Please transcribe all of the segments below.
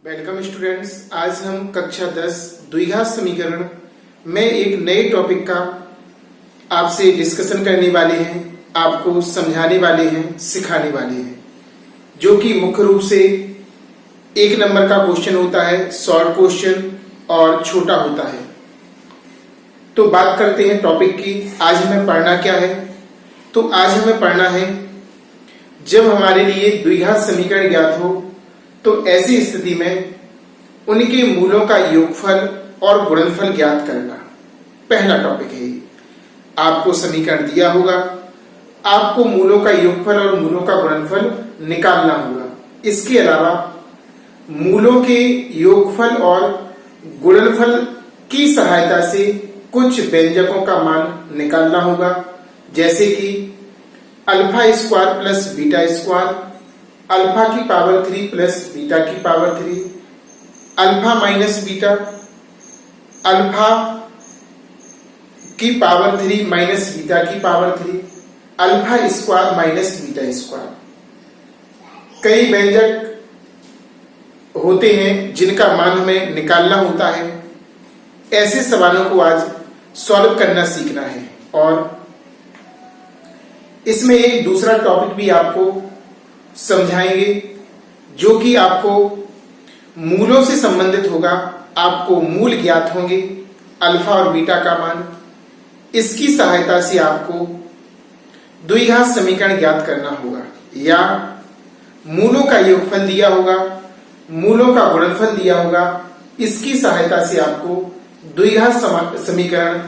Welcome students. आज हम कक्षा 10 द्विघात समीकरण में एक नए टॉपिक का आपसे डिस्कशन करने वाले हैं, आपको समझाने वाले हैं, सिखाने वाले हैं, जो कि मुख्य रूप से 1 नंबर का क्वेश्चन होता है, शॉर्ट क्वेश्चन और छोटा होता है। तो बात करते हैं टॉपिक की। आज हमें पढ़ना क्या है? तो आज हमें पढ़ना है, जब हमारे लिए द्विघात समीकरण ज्ञात हो तो ऐसी स्थिति में उनके मूलों का योगफल और गुणनफल ज्ञात करना। पहला टॉपिक है। आपको समीकरण दिया होगा, आपको मूलों का योगफल और मूलों का गुणनफल निकालना होगा। इसके अलावा मूलों के योगफल और गुणनफल की सहायता से कुछ व्यंजकों का मान निकालना होगा, जैसे कि alpha square plus beta square, alpha की पावर 3 प्लस बीटा की power 3, alpha minus beta, alpha की पावर 3 माइनस बीटा की power 3, alpha square minus beta square. कई व्यंजक होते हैं जिनका मान हमें निकालना होता है। ऐसे सवालों को आज सॉल्व करना सीखना है। और इसमें एक दूसरा टॉपिक भी आपको समझाएंगे, जो कि आपको मूलों से संबंधित होगा। आपको मूल ज्ञात होंगे, अल्फा और बीटा का मान। इसकी सहायता से आपको द्विघात समीकरण ज्ञात करना होगा, या मूलों का योगफल दिया होगा, मूलों का गुणनफल दिया होगा। इसकी सहायता से आपको द्विघात समीकरण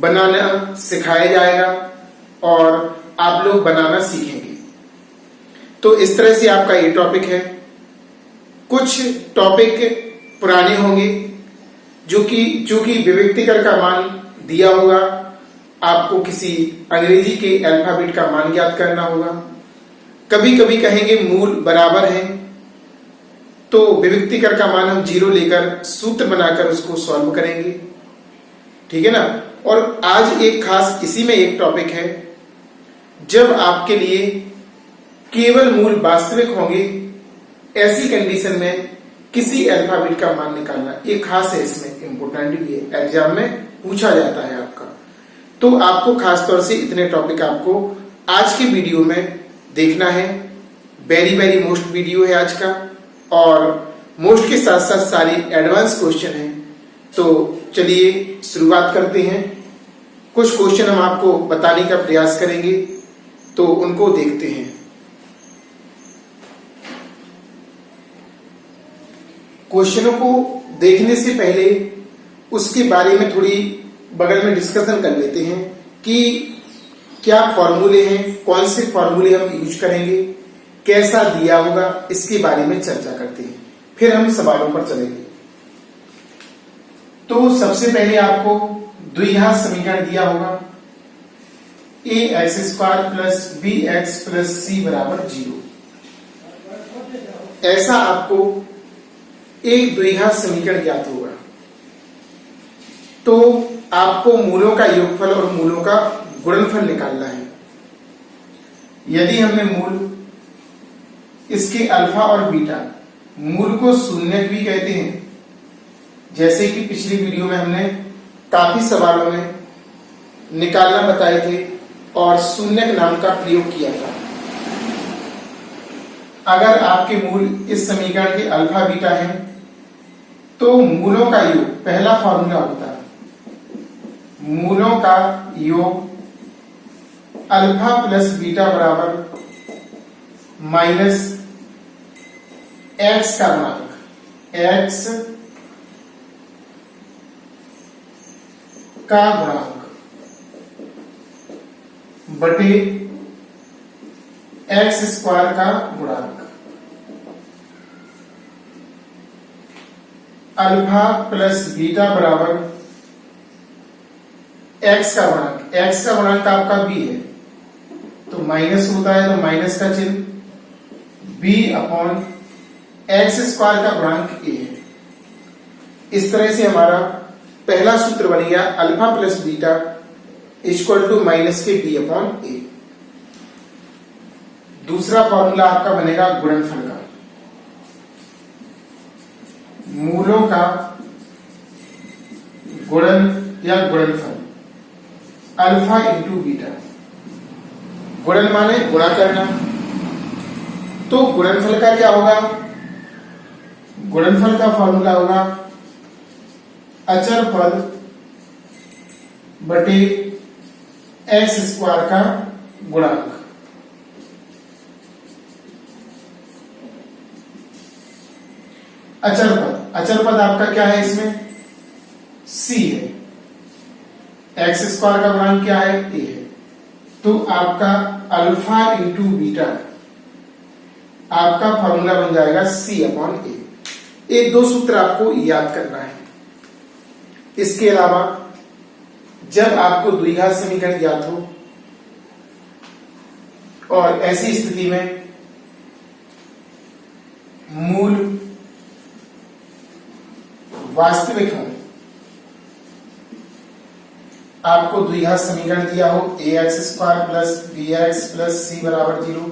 बनाना सिखाया जाएगा और आप लोग बनाना सीखेंगे। तो इस तरह से आपका ये टॉपिक है। कुछ टॉपिक पुराने होंगे, जो कि विभक्तिकर का मान दिया होगा, आपको किसी अंग्रेजी के अल्फाबेट का मान ज्ञात करना होगा। कभी कभी कहेंगे मूल बराबर हैं, तो विभक्तिकर का मान हम 0 लेकर सूत्र बनाकर उसको सॉल्व करेंगे, ठीक है ना। और आज एक खास इसी में एक टॉपिक है, जब आपके लिए केवल मूल वास्तविक होंगे, ऐसी कंडीशन में किसी अल्फाबेट का मान निकालना ये खास है, इसमें इंपोर्टेंट भी है, एग्जाम में पूछा जाता है आपका। तो आपको खास तौर से इतने टॉपिक आपको आज के वीडियो में देखना है। वेरी वेरी मोस्ट वीडियो है आज का, और मोस्ट के साथ साथ सारे एडवांस क्वेश्चन हैं। तो चलिए शुरुआत करते हैं। कुछ क्वेश्चन हम आपको बताने का प्रयास करेंगे, तो उनको देखते हैं। क्वेश्चनों को देखने से पहले उसके बारे में थोड़ी बगल में डिस्कशन कर लेते हैं कि क्या फॉर्मूले हैं, कौन से फॉर्मूले हम यूज करेंगे, कैसा दिया होगा, इसके बारे में चर्चा करते हैं। फिर हम सवालों पर चलेंगे। तो सबसे पहले आपको द्विघात समीकरण दिया होगा, ax² plus bx plus c बराबर 0। ऐसा आपको एक द्विघात समीकरण ज्ञात होगा। तो आपको मूलों का योगफल और मूलों का गुणनफल निकालना है। यदि हमने मूल इसके अल्फा और बीटा, मूल को शून्यक भी कहते हैं, जैसे कि पिछली वीडियो में हमने काफी सवालों में निकालना बताए थे और शून्यक नाम का प्रयोग किया था। अगर आपके मूल इस समीकरण के अल्फा बीटा है, तो मूलों का योग, पहला फॉर्मूला होता है मूलों का योग अल्फा प्लस बीटा बराबर माइनस एक्स का गुणांक, एक्स का गुणांक बटे एक्स स्क्वायर का गुणांक। अल्फा प्लस बीटा बराबर एक्स का गुणांक, एक्स का गुणांक आपका b है, तो माइनस होता है, तो माइनस का चिन्ह, b अपॉन एक्स स्क्वायर का गुणांक a है। इस तरह से हमारा पहला सूत्र बन गया, alpha plus beta equal to minus के b अपॉन a। दूसरा फॉर्मूला आपका बनेगा गुणनफल का, मूलों का गुणन या गुणनफल अल्फा इंटू बीटा। गुणन माने गुणा करना, तो गुणनफल का क्या होगा? गुणनफल का फॉर्मूला होगा अचर पद बटे एक्स स्क्वायर का गुणांक। अचर पद आपका क्या है? इसमें c है, एक्स स्क्वायर का गुणांक क्या है? a है। तो आपका अल्फा इंटू बीटा आपका फॉर्मूला बन जाएगा c अपॉन a। ये दो सूत्र आपको याद करना है। इसके अलावा जब आपको द्विघात समीकरण ज्ञात हो और ऐसी स्थिति में मूल वास्तविक हो, आपको द्विघात समीकरण दिया हो ax square plus bx plus c बराबर 0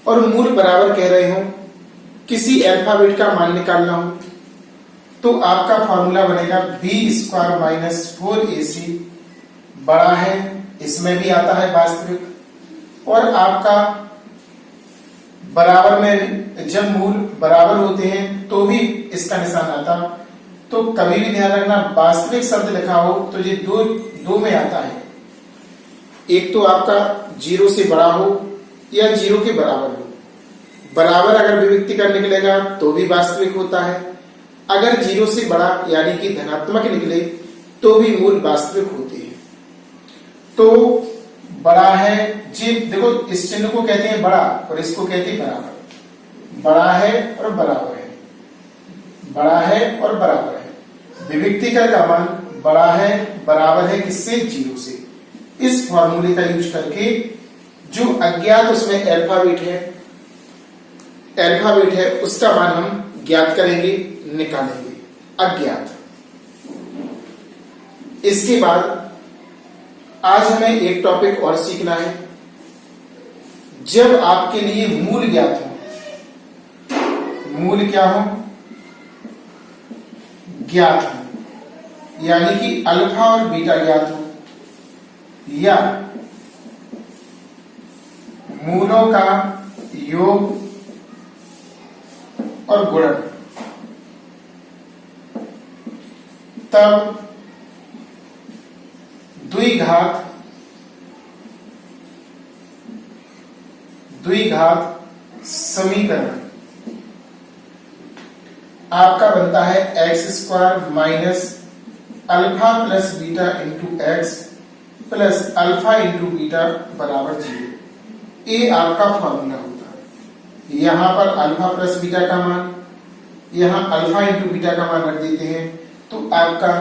और मूल बराबर कह रहे हो, किसी अल्फाबेट का मान निकालना हो, तो आपका फॉर्मूला बनेगा b स्क्वायर माइनस 4ac बड़ा है, इसमें भी आता है वास्तविक, और आपका बराबर में जब मूल बराबर होते हैं तो भी इसका निशान आता। तो कभी भी ध्यान रखना, वास्तविक शब्द लिखा हो तो ये दो में आता है। एक तो आपका 0 से बड़ा हो या 0 के बराबर हो। बराबर अगर विभक्ति का निकलेगा तो भी वास्तविक होता है। अगर 0 से बड़ा यानी कि धनात्मक निकले तो भी मूल वास्तविक होते हैं। तो बड़ा है जी, देखो इस चिन्ह को कहते हैं बड़ा और इसको कहते हैं बराबर। बड़ा है और बराबर है, बड़ा है और बराबर है। विभक्ति का मान बड़ा है बराबर है किससे? 0 से। इस फॉर्मूले का यूज करके जो अज्ञात उसमें अल्फाबेट है उसका मान हम ज्ञात करेंगे, निकालेंगे अज्ञात। इसके बाद आज हमें एक टॉपिक और सीखना है। जब आपके लिए मूल ज्ञात हो, मूल क्या हो? ज्ञात हो, यानी कि अल्फा और बीटा ज्ञात हो, या मूलों का योग और गुणन, तब द्विघात समीकरण आपका बनता है x square minus alpha plus beta into x plus alpha into beta बराबर 0। ये आपका फॉर्मूला होता है। यहां पर अल्फा प्लस बीटा का मान, यहां अल्फा इंटू बीटा का मान रख देते हैं, तो आपका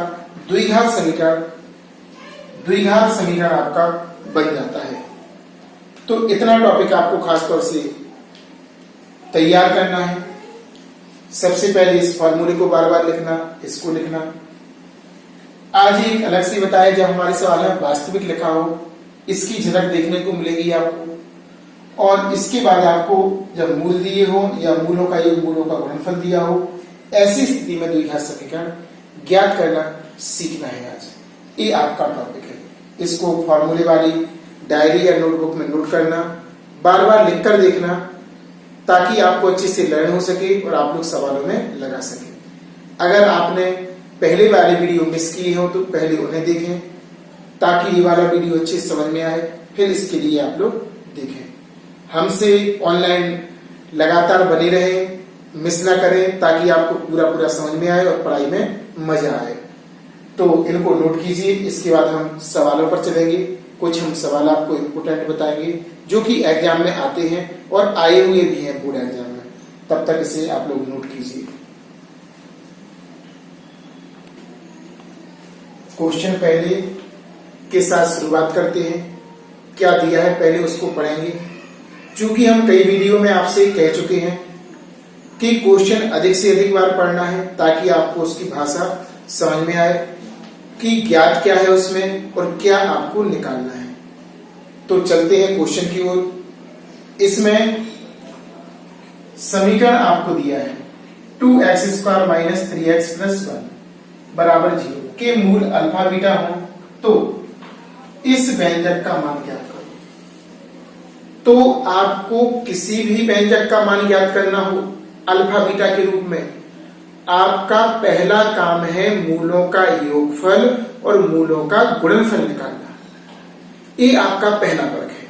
द्विघात समीकरण आपका बन जाता है। तो इतना टॉपिक आपको खासतौर से तैयार करना है। सबसे पहले इस फॉर्मूले को बार बार लिखना, इसको लिखना। आज एक अलग से बताया, जब हमारे सवाल में वास्तविक लिखा हो, इसकी झलक देखने को मिलेगी आपको। और इसके बाद आपको जब मूल दिए हो या मूलों का योग, मूलों का गुणनफल दिया हो, ऐसी स्थिति में द्विघात समीकरण ज्ञात करना सीखना है। आज ये आपका टॉपिक है। इसको फॉर्मूले वाली डायरी या नोटबुक में नोट करना, बार बार लिखकर देखना, ताकि आपको अच्छे से लर्न हो सके और आप लोग सवालों में लगा सके। अगर आपने पहले वाले वीडियो मिस किए हो तो पहले उन्हें देखें, ताकि ये वाला वीडियो अच्छे से समझ में आए, फिर इसके लिए आप लोग देखें। हमसे ऑनलाइन लगातार बने रहें, मिस ना करें, ताकि आपको पूरा समझ में आए और पढ़ाई में मजा आए। तो इनको नोट कीजिए। इसके बाद हम सवालों पर चलेंगे। कुछ हम सवाल आपको इम्पोर्टेंट बताएंगे जो कि एग्जाम में आते हैं और आए हुए भी हैं बोर्ड एग्जाम में। तब तक इसे आप लोग नोट कीजिए। क्वेश्चन पहले के साथ शुरुआत करते हैं। क्या दिया है पहले उसको पढ़ेंगे। चूंकि हम कई वीडियो में आपसे कह चुके हैं कि क्वेश्चन अधिक से अधिक बार पढ़ना है, ताकि आपको उसकी भाषा समझ में आए कि ज्ञात क्या है उसमें और क्या आपको निकालना है। तो चलते हैं क्वेश्चन की ओर। इसमें समीकरण आपको दिया है 2x² माइनस 3x प्लस 1 बराबर 0 के मूल अल्फा बीटा हो तो इस व्यंजक का मान ज्ञात करो। तो आपको किसी भी व्यंजक का मान ज्ञात करना हो अल्फा बीटा के रूप में, आपका पहला काम है मूलों का योगफल और मूलों का गुणनफल निकालना। ये आपका पहला वर्ग है।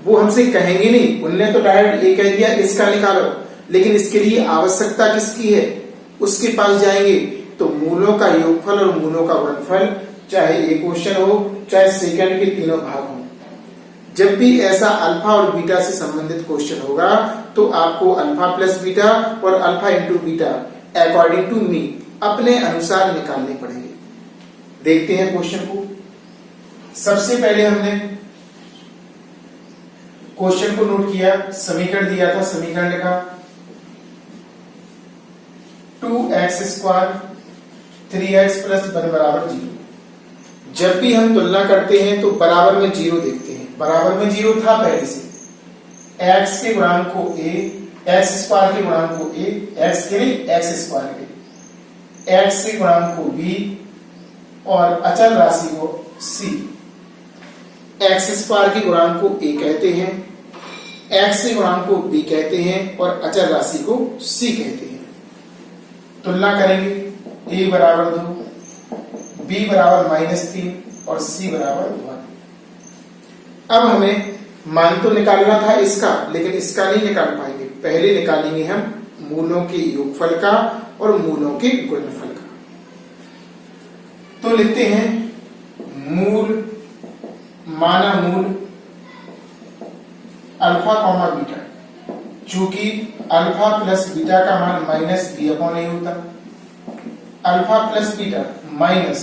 वो हमसे कहेंगे नहीं, उनने तो डायरेक्ट ये कह दिया इसका निकालो, लेकिन इसके लिए आवश्यकता किसकी है, उसके पास जाएंगे। तो मूलों का योगफल और मूलों का गुणनफल, चाहे एक क्वेश्चन हो चाहे सेकंड के तीनों भाग हो, जब भी ऐसा अल्फा और बीटा से संबंधित क्वेश्चन होगा तो आपको अल्फा प्लस बीटा और alpha into beta according to me अपने अनुसार निकालने पड़ेंगे। देखते हैं क्वेश्चन को। सबसे पहले हमने क्वेश्चन को नोट किया, समीकरण दिया था, समीकरण लिखा 2x² 3x प्लस 1 बराबर 0। जब भी हम तुलना करते हैं तो बराबर में 0 देखते हैं। बराबर में 0 था पहले से, x के गुणांक को a, x² के गुणांक को a, x के नहीं x² के, x के गुणांक को b और अचल राशि को c। x² के गुणांक को a कहते हैं, x के गुणांक को b कहते हैं और अचल राशि को c कहते हैं। तुलना करेंगे, a बराबर 2, b बराबर -3 और c बराबर 1। अब हमें मान तो निकालना था इसका, लेकिन इसका नहीं निकाल पाएंगे। पहले निकालेंगे हम मूलों के योगफल का और मूलों के गुणनफल का। तो लिखते हैं मूल, माना मूल अल्फा कॉमा बीटा, चूंकि अल्फा प्लस बीटा का मान -b/a होता, alpha plus beta minus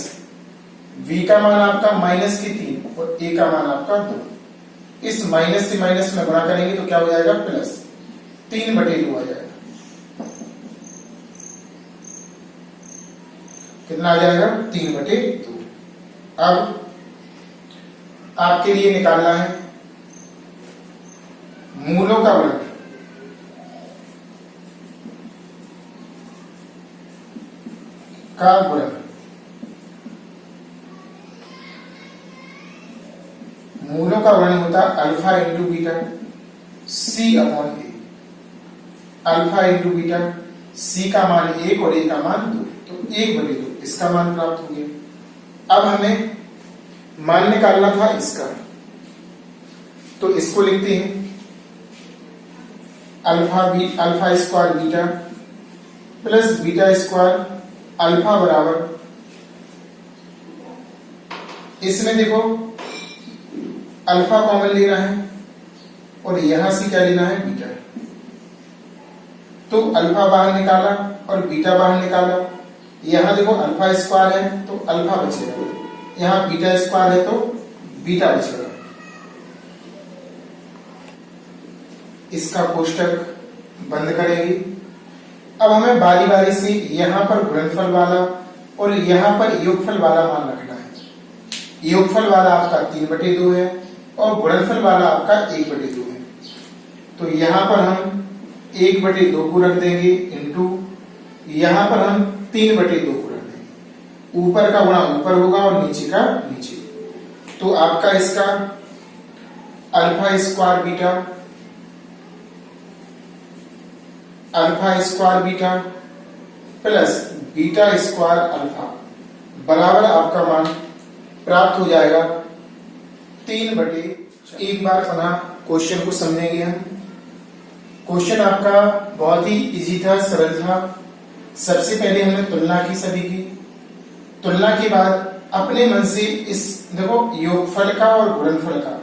v का मान आपका -3 और a का मान आपका 2। इस माइनस से माइनस में गुणा करेंगे तो क्या हो जाएगा, प्लस 3/2 आ जाएगा। कितना आ जाएगा, 3/2। अब आपके लिए निकालना है मूलों का वर्ग का गुणन। मूलों का वर्णन होता है alpha into beta c/a। Alpha into beta, c का मान 1 और a का मान 2, तो 1/2 इसका मान प्राप्त हो गया। अब हमें मान निकालना था इसका, तो इसको लिखते हैं alpha square beta plus beta square alpha बराबर, इसमें देखो अल्फा कॉमन लेना है और यहां से क्या लेना है, बीटा। तो अल्फा बाहर निकाला और बीटा बाहर निकाला। यहां देखो अल्फा स्क्वायर है तो अल्फा बचेगा, यहां बीटा स्क्वायर है तो बीटा बचेगा। इसका कोष्टक बंद करेंगे। अब हमें बारी बारी से यहां पर गुणनफल वाला और यहां पर योगफल वाला मान रखना है। योगफल वाला आपका 3/2 है और गुणनफल वाला आपका 1/2 है। तो यहां पर हम 1/2 को रख देंगे इंटू यहां पर हम 3/2 को रख देंगे। ऊपर का गुणा ऊपर होगा और नीचे का नीचे। तो आपका इसका alpha square beta plus beta square alpha बराबर आपका मान प्राप्त हो जाएगा 3/। एक बार पुनः क्वेश्चन को समझेंगे हम। क्वेश्चन आपका बहुत ही इजी था, सरल था। सबसे पहले हमने तुलना की, सभी की तुलना के बाद अपने मन से इस देखो योगफल का और गुणनफल का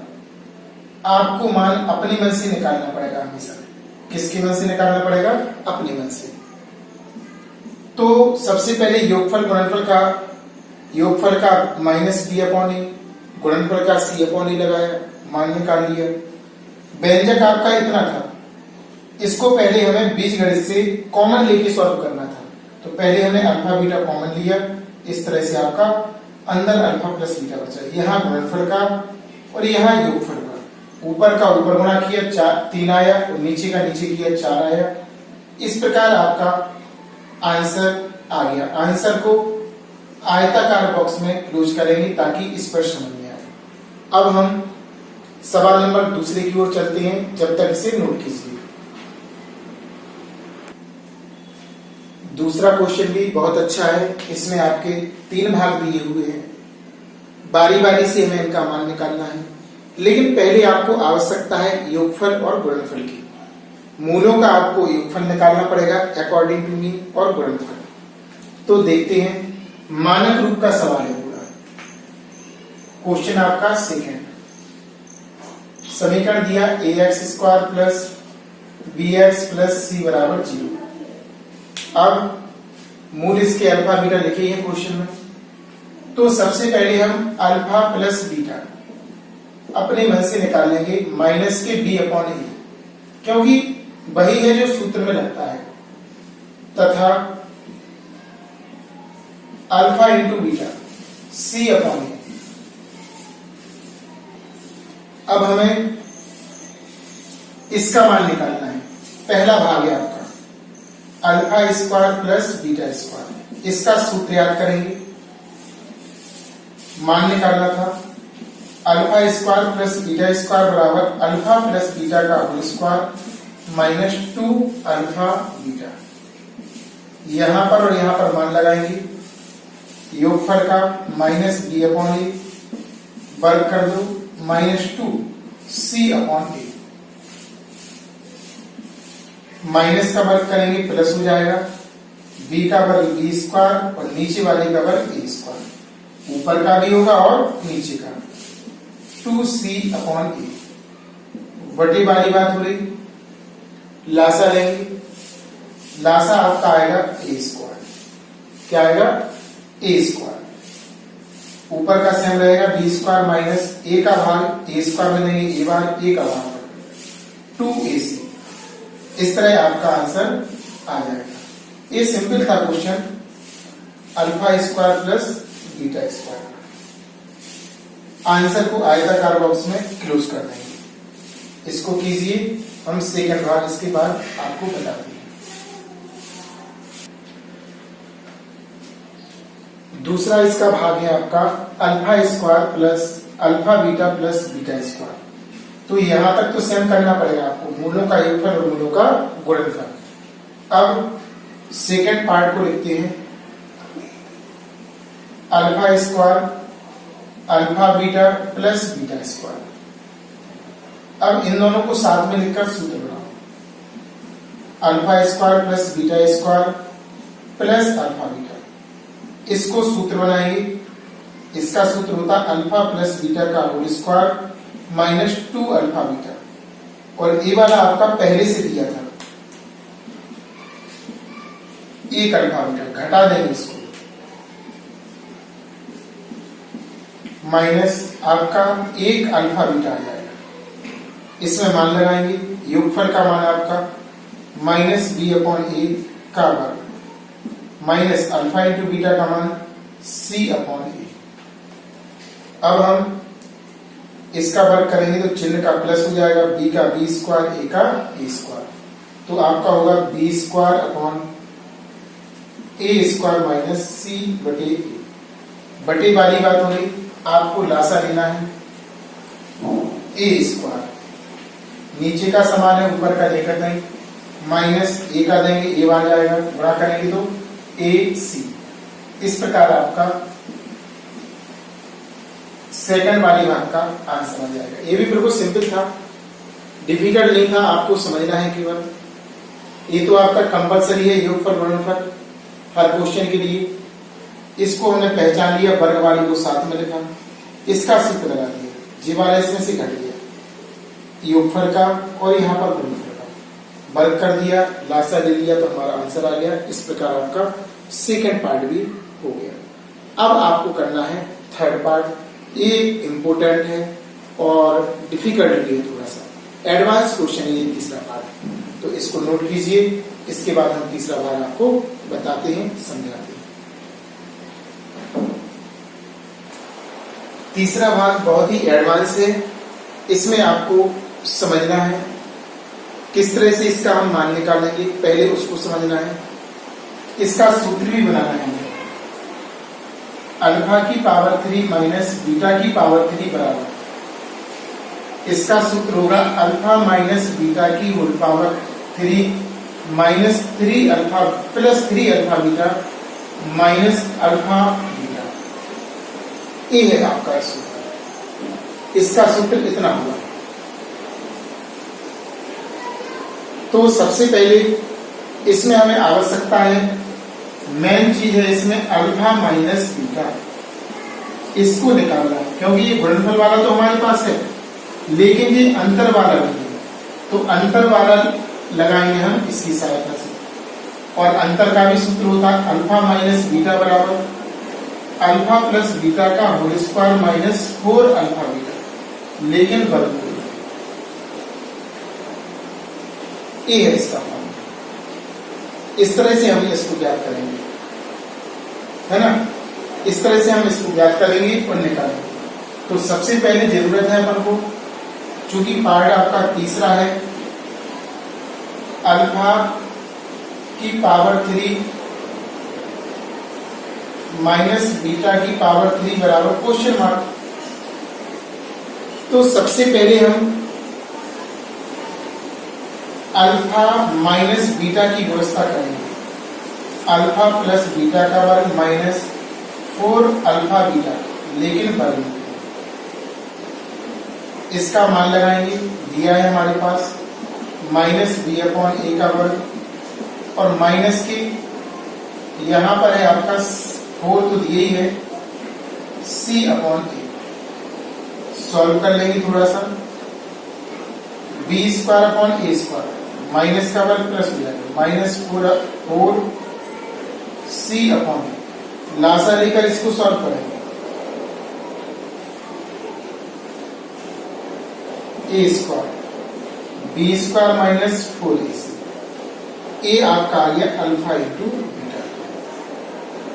आपको मान अपने मन से निकालना पड़ेगा हमेशा। किसके मन से निकालना पड़ेगा, अपने मन से। तो सबसे पहले योगफल गुणनफल का, योगफल का -b/a, गुणनफल का c/a लगाया, मान निकाल लिया। व्यंजक आपका इतना था, इसको पहले हमें बीजगणित से कॉमन लेके सॉल्व करना था। तो पहले हमने अल्फा बीटा कॉमन लिया, इस तरह से आपका अंदर अल्फा प्लस बीटा बचा। यहाँ गुणनफल का और यहाँ योगफल का, ऊपर का ऊपर गुणा किया 3 आया और नीचे का नीचे किया 4 आया। इस प्रकार आपका आंसर आ गया। आंसर को आयताकार बॉक्स में क्लोज करेंगे ताकि स्पष्ट समझ में आए। अब हम सवाल नंबर दूसरे की ओर चलते हैं, जब तक इसे नोट कीजिए। दूसरा क्वेश्चन भी बहुत अच्छा है। इसमें आपके 3 भाग दिए हुए हैं। बारी बारी से हमें इनका मान निकालना है, लेकिन पहले आपको आवश्यकता है योगफल और गुणनफल की। मूलों का आपको योगफल निकालना पड़ेगा अकॉर्डिंग टू मी और गुणनफल। तो देखते हैं, मानक रूप का सवाल है पूरा। क्वेश्चन आपका सेकंड, समीकरण दिया ax² plus bx plus c बराबर 0। अब मूल इसके अल्फा बीटा लिखे हैं क्वेश्चन में। तो सबसे पहले हम अल्फा प्लस बीटा अपने मन से निकाल लेंगे माइनस के b/a, क्योंकि वही है जो सूत्र में लगता है, तथा अल्फा इंटू बीटा c/a। अब हमें इसका मान निकालना है। पहला भाग है आपका अल्फा² प्लस बीटा²। इसका सूत्र याद करेंगे। मान निकालना था अल्फा² प्लस बीटा² बराबर अल्फा प्लस बीटा का whole square minus 2 alpha beta. यहां पर और यहां पर मान लगाएंगे। योगफल का माइनस b/a वर्ग कर दो माइनस 2 c/a। माइनस का वर्ग करेंगे प्लस हो जाएगा, b का वर्ग b² और नीचे वाले का वर्ग a²। ऊपर का भी होगा और नीचे का 2c/a। बटे वाली बात हो रही, लासा लेंगे। लासा आपका आएगा a²। क्या आएगा? a²। ऊपर का सेम रहेगा b² माइनस a का भाग a² में देंगे a बार, a का भाग 2ac। इस तरह आपका आंसर आ जाएगा। ये सिंपल था क्वेश्चन अल्फा² प्लस बीटा²। आंसर को आयताकार बॉक्स में क्लोज कर देंगे। इसको कीजिए, हम सेकंड भाग इसके बाद आपको बताते हैं। दूसरा इसका भाग है आपका अल्फा² प्लस अल्फा बीटा प्लस बीटा²। तो यहां तक तो सेम करना पड़ेगा आपको, मूलों का योगफल और मूलों का गुणनफल। अब सेकंड पार्ट को लिखते हैं alpha alpha beta plus beta. अब इन दोनों को साथ में लिखकर सूत्र बनाओ। Alpha plus beta plus alpha beta. इसको सूत्र बनाएंगे। इसका सूत्र होता अल्फा प्लस बीटा का whole square minus 2 alpha beta. और ये वाला आपका पहले से दिया था 1 अल्फा बीटा, घटा देंगे इसको, माइनस आपका 1 अल्फा बीटा आ जाएगा। इसमें मान लगाएंगे। योगफल का मान आपका माइनस b/a का वर्ग माइनस अल्फा इंटू बीटा का मान c/a। अब हम इसका वर्ग करेंगे तो चिन्ह का प्लस हो जाएगा, b का b² a का a²। तो आपका होगा b² a² माइनस c/a। बटे वाली बात हो रही, आपको लासा लेना है a²। नीचे का समान है, ऊपर का लेकर देंगे, माइनस a का देंगे a आ जाएगा, गुणा करेंगे तो ac। इस प्रकार आपका सेकंड वाली भाग का आंसर आ जाएगा। ये भी बिल्कुल सिंपल था, डिफिकल्ट नहीं था, आपको समझना है केवल। ये तो आपका कंपलसरी है योगफल गुणनफल हर क्वेश्चन के लिए। इसको हमने पहचान लिया, वर्ग वाली को साथ में लिखा, इसका सूत्र लगा दिया, जी वाला इसमें से घट गया योगफल का और यहाँ पर गुणनफल का वर्ग कर दिया, लासा ले लिया तो हमारा आंसर आ गया। इस प्रकार आपका सेकंड पार्ट भी हो गया। अब आपको करना है थर्ड पार्ट। ये इंपोर्टेंट है और डिफिकल्ट भी है, थोड़ा सा एडवांस क्वेश्चन है ये तीसरा पार्ट। तो इसको नोट कीजिए, इसके बाद हम तीसरा भाग आपको बताते हैं, समझाते हैं। तीसरा भाग बहुत ही एडवांस है। इसमें आपको समझना है किस तरह से इसका हम मान निकालेंगे पहले उसको समझना है। इसका सूत्र भी बनाना है। अल्फा की पावर 3 माइनस बीटा की पावर 3 बराबर, इसका सूत्र होगा अल्फा माइनस बीटा की whole power 3 minus 3 alpha plus 3 alpha beta minus alpha beta. ये है आपका सूत्र। इसका सूत्र इतना होगा। तो सबसे पहले इसमें हमें आवश्यकता है, मेन चीज है इसमें अल्फा माइनस बीटा, इसको निकालना है। क्योंकि ये गुणनफल वाला तो हमारे पास है, लेकिन ये अंतर वाला नहीं है, तो अंतर वाला लगाएंगे हम इसकी सहायता से। और अंतर का भी सूत्र होता है अल्फा माइनस बीटा बराबर अल्फा प्लस बीटा का whole square minus 4 alpha beta, लेकिन वर्गमूल। ये है इसका फॉर्मूला। इस तरह से हम इसको ज्ञात करेंगे, है ना। इस तरह से हम इसको ज्ञात करेंगे और निकालेंगे। तो सबसे पहले जरूरत है अपन को, चूंकि पार्ट आपका तीसरा है, अल्फा की पावर 3 माइनस बीटा की पावर 3 बराबर क्वेश्चन मार्क। तो सबसे पहले हम अल्फा माइनस बीटा की व्यवस्था करेंगे। अल्फा प्लस बीटा का वर्ग माइनस 4 अल्फा बीटा, लेकिन वर्ग। इसका मान लगाएंगे, दिया है हमारे पास माइनस बी अपॉन ए का वर्ग, और माइनस के यहां पर है आपका 4 तो दिए ही है, सी अपॉन ए। सॉल्व कर लेंगे थोड़ा सा, B square upon A square, minus का वर्ग प्लस हो जाएगा माइनस 4 सी अपॉन ए। लासा लेकर इसको सॉल्व करेंगे, A square B square minus 4ac। ए आपका आ गया अल्फा इंटू बीटा,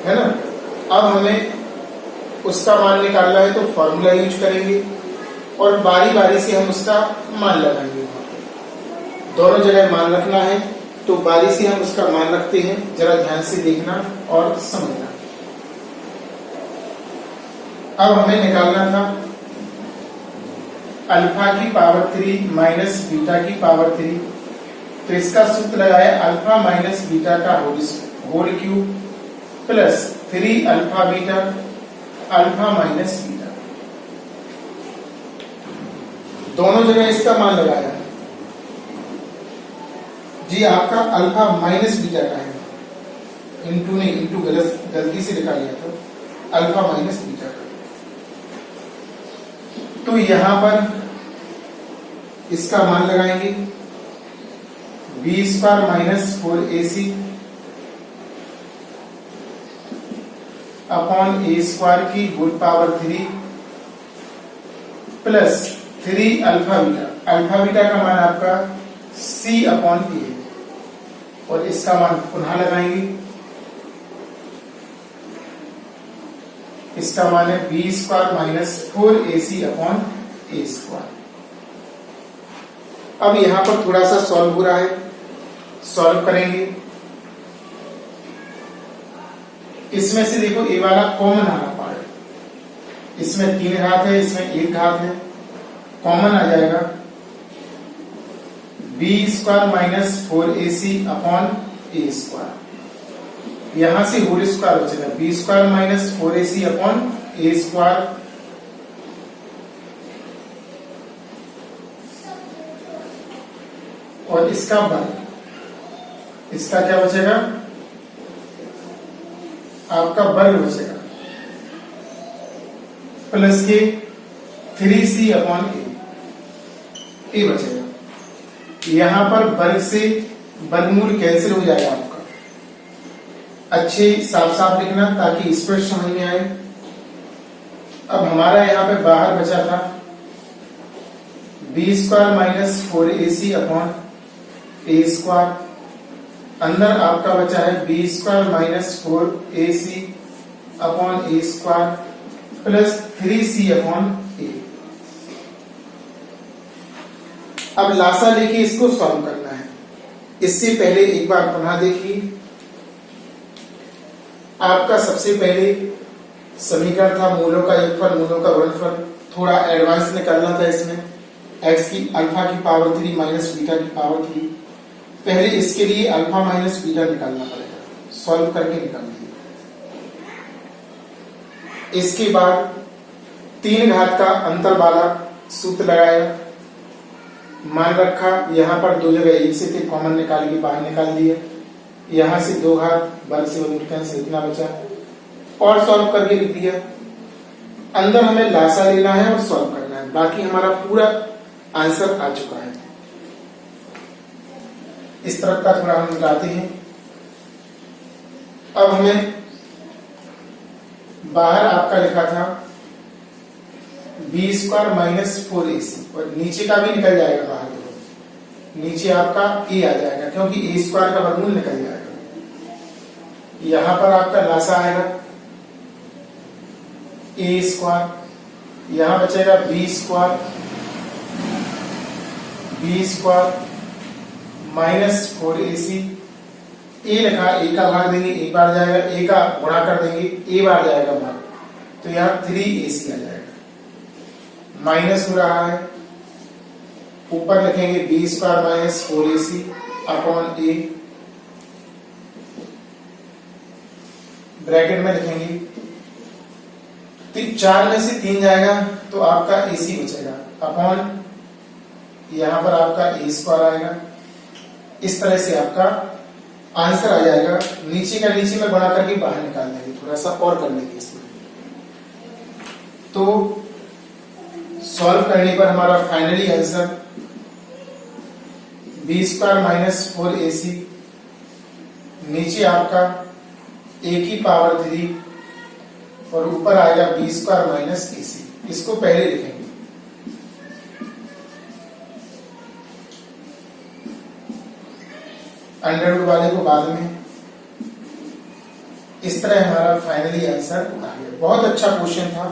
है ना। अब हमें उसका मान निकालना है, तो फॉर्मूला यूज करेंगे और बारी बारी से हम उसका मान लगाएंगे। दोनों जगह मान रखना है, तो बारी से हम उसका मान रखते हैं। जरा ध्यान से देखना और समझना। अब हमें निकालना था अल्फा की पावर 3 माइनस बीटा की पावर 3, तो इसका सूत्र लगाया अल्फा माइनस बीटा का whole cube plus 3 alpha beta alpha minus beta. दोनों जगह इसका मान लगाया जी। आपका अल्फा माइनस बीटा का है, इंटू नहीं, इंटू गलती से लिखा गया था, अल्फा माइनस बीटा का। तो यहां पर इसका मान लगाएंगे, B square minus 4ac upon A square की whole power 3 plus 3 alpha beta. Alpha beta का मान आपका c अपॉन ए, और इसका मान पुनः लगाएंगे। इसका मान है B square minus 4ac upon A square. अब यहां पर थोड़ा सा सॉल्व हो रहा है, सॉल्व करेंगे। इसमें से देखो ए वाला कॉमन आ रहा पार्ट, इसमें 3 घात है, इसमें 1 घात है, कॉमन आ जाएगा। B square minus 4ac upon A square, यहां से होल स्क्वायर बचेगा, B square minus 4ac upon A square, और इसका वर्ग। इसका क्या बचेगा, आपका वर्ग बचेगा, प्लस के 3c अपॉन ए बचेगा। यहां पर वर्ग से वर्गमूल कैंसिल हो जाएगा आपका। अच्छे साफ साफ लिखना ताकि स्पष्ट समझ में आए। अब हमारा यहां पे बाहर बचा था B square minus 4ac upon A square, अंदर आपका बचा है B square minus 4ac upon A square plus 3c upon A. अब लासा लेके इसको सॉल्व करना है। इससे पहले एक बार पुनः देखिए, आपका सबसे पहले समीकरण था मूलों का योगफल मूलों का गुणनफल। थोड़ा एडवांस निकालना था इसमें, x की अल्फा की पावर 3 माइनस बीटा की पावर 3। पहले इसके लिए अल्फा माइनस बीटा निकालना पड़ेगा, सॉल्व करके निकाल दिए। इसके बाद 3 घात का अंतर वाला सूत्र लगाया, मान रखा, यहां पर दो जगह 1 से 3 कॉमन निकाल के बाहर निकाल दिए, यहां से 2 घात वर्ग से वर्ग कैंसिल, इतना बचा और सॉल्व करके लिख दिया। अंदर हमें लासा लेना है और सॉल्व करना है, बाकी हमारा पूरा आंसर आ चुका है। इस तरफ का थोड़ा हम निकालते हैं। अब हमें बाहर आपका लिखा था बी स्क्वायर माइनस 4ac और नीचे का भी निकल जाएगा बाहर, देखो नीचे आपका ए आ जाएगा क्योंकि ए स्क्वायर का वर्गमूल निकल जाएगा। यहां पर आपका लासा आएगा ए स्क्वायर, यहां बचेगा बी स्क्वायर माइनस 4ac। ए लिखा, ए का भाग देंगे ए बार जाएगा, ए का गुणा कर देंगे ए बार जाएगा भाग, तो यहां 3ac आ जाएगा। माइनस हो रहा है, ऊपर लिखेंगे B square minus 4ac upon A, bracket में लिखेंगे 4 में से 3 जाएगा तो आपका ac बचेगा अपॉन यहां पर आपका ए स्क्वायर आएगा। इस तरह से आपका आंसर आ जाएगा। नीचे का नीचे में गुणा करके बाहर निकाल देंगे, थोड़ा सा और कर लेंगे इसमें। तो सॉल्व करने पर हमारा finally answer b square minus 4ac, नीचे आपका a की पावर 3 और ऊपर आएगा बी स्क्वायर माइनस ac। इसको पहले लिखेंगे, अंडरवुड वाले को बाद में। इस तरह हमारा फाइनली आंसर आ गया। बहुत अच्छा क्वेश्चन था,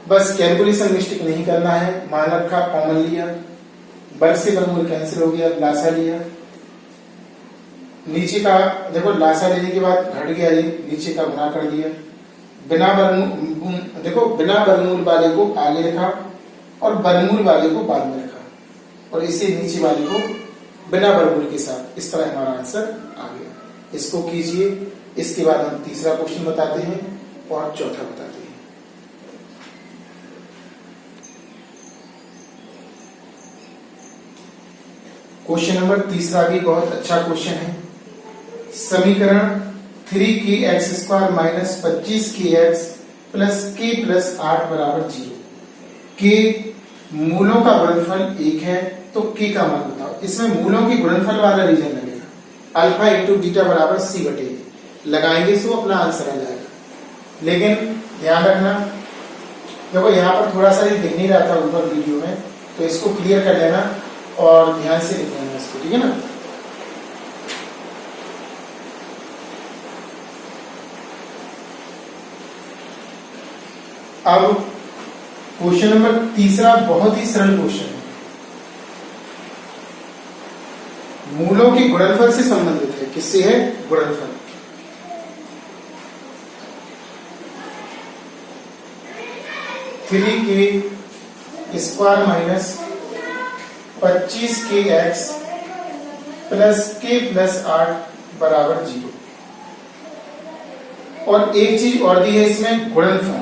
बस कैलकुलेशन मिस्टेक नहीं करना है। मान रखा, कॉमन लिया, वर्ग से वर्गमूल कैंसिल हो गया, लासा लिया, नीचे का देखो लासा लेने के बाद घट गया, ये नीचे का गुणा कर दिया। बिना वर्गमूल, देखो बिना वर्गमूल वाले को आगे रखा और वर्गमूल वाले को बाद में रखा और इसे नीचे वाले को बिना वर्गमूल के साथ। इस तरह हमारा आंसर आ गया। इसको कीजिए, इसके बाद हम तीसरा क्वेश्चन बताते हैं और चौथा बताते हैं। क्वेश्चन नंबर तीसरा भी बहुत अच्छा क्वेश्चन है। समीकरण 3kx² minus 25kx plus k plus 8 बराबर 0 के मूलों का गुणनफल 1 है, तो k का मान बताओ। इसमें मूलों के गुणनफल वाला रीजन लगेगा, अल्फा इंटू बीटा बराबर c बटे लगाएंगे तो अपना आंसर आ जाएगा। लेकिन ध्यान रखना, देखो यहाँ पर थोड़ा सा दिख नहीं रहा था ऊपर वीडियो में, तो इसको क्लियर कर लेना और ध्यान से लिख लेना इसको, ठीक है ना। अब क्वेश्चन नंबर तीसरा बहुत ही सरल क्वेश्चन है, मूलों के गुणनफल से संबंधित है। किससे है? गुणनफल। थ्री के square minus 25kx plus k plus 8 बराबर 0। और एक चीज और दी है इसमें, गुणनफल।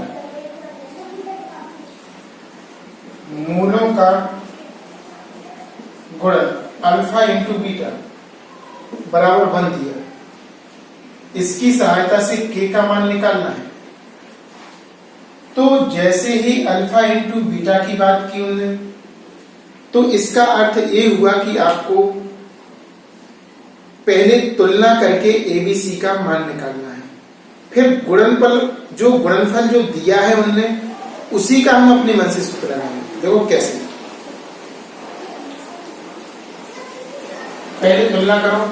मूलों का गुणन अल्फा इंटू बीटा बराबर 1 दिया। इसकी सहायता से k का मान निकालना है। तो जैसे ही अल्फा इंटू बीटा की बात की उन्होंने, तो इसका अर्थ ये हुआ कि आपको पहले तुलना करके एबीसी का मान निकालना है, फिर गुणनफल जो दिया है उन्होंने, उसी का हम अपने मन से सूत्र लगाएंगे। देखो कैसे, पहले तुलना करो,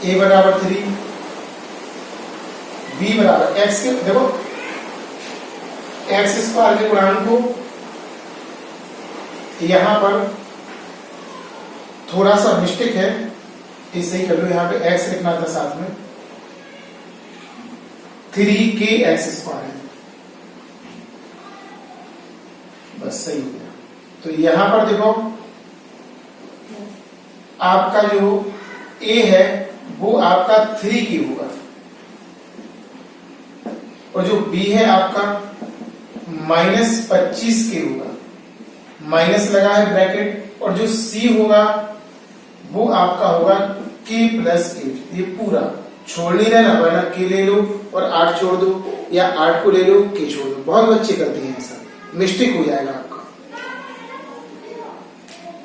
a बराबर 3, b बराबर x के, देखो x स्क्वायर के गुणांक को यहां पर थोड़ा सा मिस्टेक है, इसे ही कर लो, यहाँ पे x लिखना था साथ में, 3kx² है, बस सही हो गया। तो यहां पर देखो आपका जो a है वो आपका 3k होगा, और जो b है आपका -25k होगा, माइनस लगा है ब्रैकेट, और जो c होगा वो आपका होगा k+8। ये पूरा छोड़ नहीं रहना, वरना k ले लो और 8 छोड़ दो, या 8 को ले लो k छोड़ दो। बहुत बच्चे करते हैं ऐसा, मिस्टेक हो जाएगा आपका।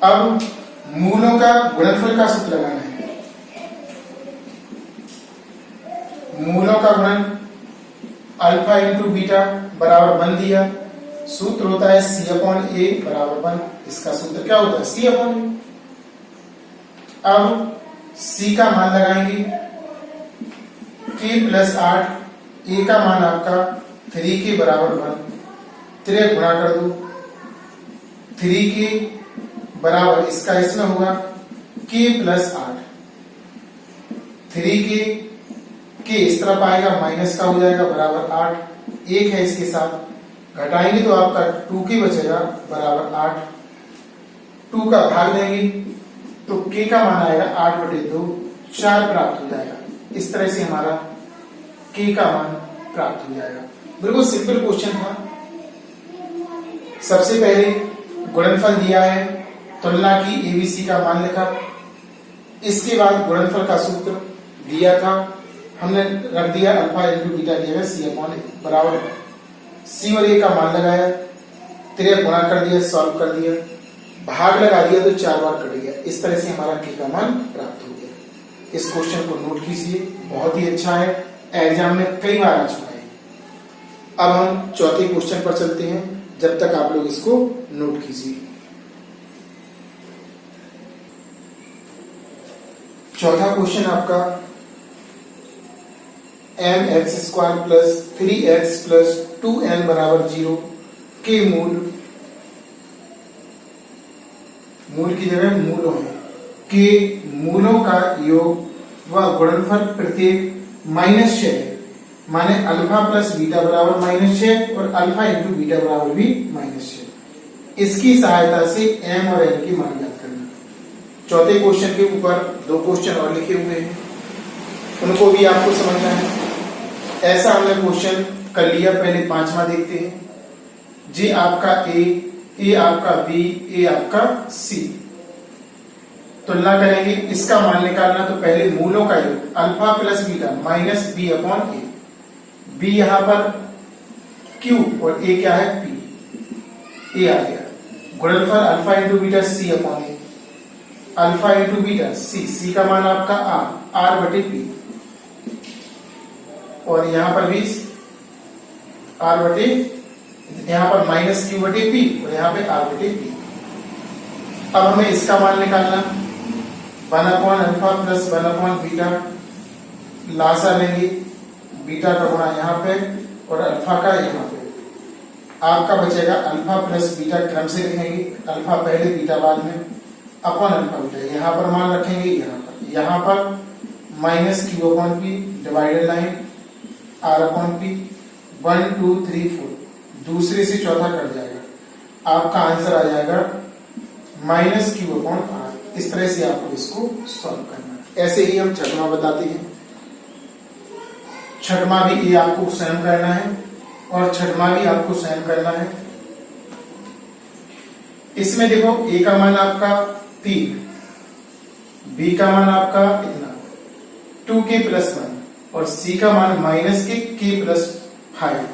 अब मूलों का गुणनफल का सूत्र लगाना है। मूलों का गुणन अल्फा इंटू बीटा बराबर 1 दिया, सूत्र होता है C/A बराबर 1। इसका सूत्र क्या होता है? C/A। अब C का मान लगाएंगे, k+8, A का मान आपका 3k बराबर 1, 3 गुणा कर दो, 3k बराबर इसका इसमें होगा k+8, 3k के इस तरफ आएगा, माइनस का हो जाएगा बराबर 8, 1 है इसके साथ, घटाएंगे तो आपका 2k बचेगा बराबर 8, 2 का भाग देंगे तो k का मान आएगा 8/2, 4 प्राप्त हो जाएगा। इस तरह से हमारा k का मान प्राप्त हो जाएगा। बिल्कुल सिंपल क्वेश्चन था। सबसे पहले गुणनफल दिया है, तुलना की, ABC का मान लिखा, इसके बाद गुणनफल का सूत्र दिया था, हमने रख दिया अल्फा इंटू बीटा दिया है C/A बराबर C और A का मान लगाया, 3 गुणा कर दिया, सॉल्व कर दिया, भाग लगा दिया तो 4 बार कट गया। इस तरह से हमारा k का मान प्राप्त हो गया। इस क्वेश्चन को नोट कीजिए, बहुत ही अच्छा है, एग्जाम में कई बार आ चुका है। अब हम चौथे क्वेश्चन पर चलते हैं, जब तक आप लोग इसको नोट कीजिए। चौथा क्वेश्चन आपका mx² + 3x + 2n = 0 के मूल की जगह मूलों है, के मूलों का योग व गुणनफल प्रत्येक -6 है, माने अल्फा प्लस बीटा बराबर -6 और अल्फा इंटू बीटा बराबर भी -6। इसकी सहायता से m और n की मान ज्ञात करना। चौथे क्वेश्चन के ऊपर 2 क्वेश्चन और लिखे हुए हैं, उनको भी आपको समझना है। ऐसा हमने क्वेश्चन कर लिया, पहले 5वां देखते हैं। जी आपका A आपका B, A आपका C। तुलना करेंगे, इसका मान निकालना, तो पहले मूलों का योग alpha plus beta -B/A, B यहां पर Q और A क्या है P, A आ गया। गुणनफल alpha into beta C/A, alpha into beta C का मान आपका R/P, और यहां पर भी यहां पर -Q/P और यहां पे R/P। अब हमें इसका मान निकालना, 1/अल्फा प्लस 1/बीटा, लासा लेंगे, बीटा का गुणा यहाँ पे और अल्फा का यहाँ पे, आपका बचेगा अल्फा प्लस बीटा, क्रम से लिखेंगे, अल्फा पहले बीटा बाद में, अपॉन अल्फा बीटा, यहाँ पर मान रखेंगे, यहाँ पर -Q/P डिवाइडेड लाइन R/P, 1 2 3 4, दूसरे से चौथा कट जाएगा, आपका आंसर आ जाएगा -Q/R। इस तरह से आपको इसको सॉल्व करना है। ऐसे ही हम छठवां बताते हैं। छठवां भी ये आपको स्वयं करना है और छठवां भी आपको स्वयं करना है। इसमें देखो A का मान आपका 3, B का मान आपका इतना 2k+1 और C का मान -k+5।